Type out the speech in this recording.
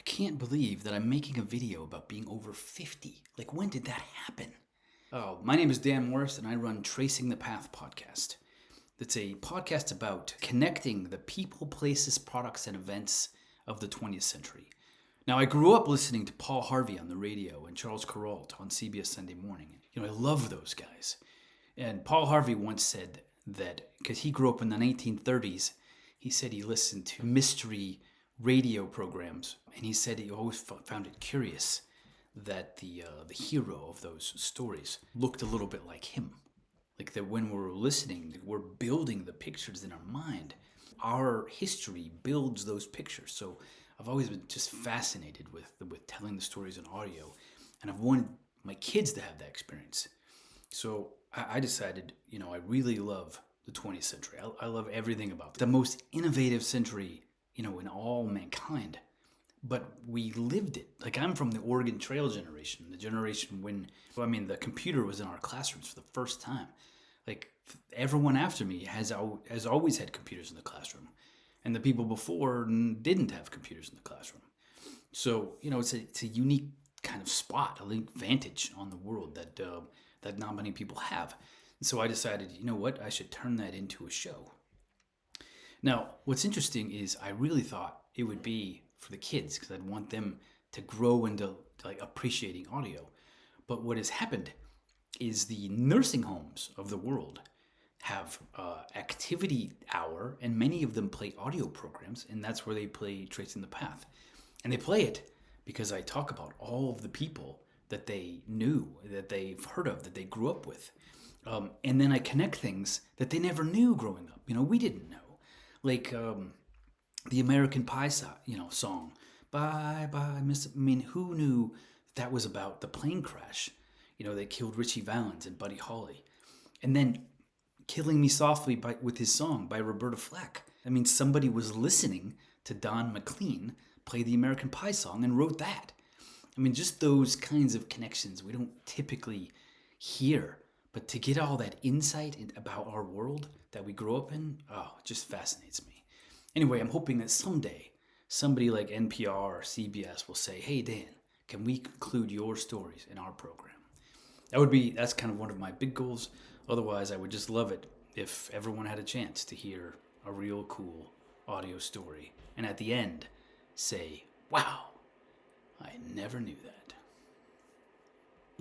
I can't believe that I'm making a video about being over 50. Like, when did that happen? Oh, my name is Dan Morris, and I run Tracing the Path podcast. It's a podcast about connecting the people, places, products, and events of the 20th century. Now, I grew up listening to Paul Harvey on the radio and Charles Kuralt on CBS Sunday Morning. I love those guys. And Paul Harvey once said that, because he grew up in the 1930s, he said he listened to mystery radio programs, and he said he always found it curious that the hero of those stories looked a little bit like him. Like that when we're listening, we're building the pictures in our mind. Our history builds those pictures. So I've always been just fascinated with telling the stories in audio, and I've wanted my kids to have that experience. So I decided, I really love the 20th century. I love everything about it. The most innovative century, in all mankind. But we lived it. Like, I'm from the Oregon Trail generation, the generation when, the computer was in our classrooms for the first time. Like, everyone after me has always had computers in the classroom. And the people before didn't have computers in the classroom. So, it's a unique kind of spot, a unique vantage on the world that not many people have. And so I decided, I should turn that into a show. Now, what's interesting is I really thought it would be for the kids because I'd want them to grow into like appreciating audio. But what has happened is the nursing homes of the world have activity hour, and many of them play audio programs, and that's where they play Tracing the Path. And they play it because I talk about all of the people that they knew, that they've heard of, that they grew up with. And then I connect things that they never knew growing up. We didn't know. Like the American Pie song, Bye Bye Miss. Who knew that was about the plane crash? They killed Richie Valens and Buddy Holly. And then Killing Me Softly with his song by Roberta Flack. Somebody was listening to Don McLean play the American Pie song and wrote that. Just those kinds of connections we don't typically hear. But to get all that insight about our world that we grew up in, it just fascinates me. Anyway, I'm hoping that someday somebody like NPR or CBS will say, hey, Dan, can we include your stories in our program? That's kind of one of my big goals. Otherwise, I would just love it if everyone had a chance to hear a real cool audio story. And at the end, say, wow, I never knew that.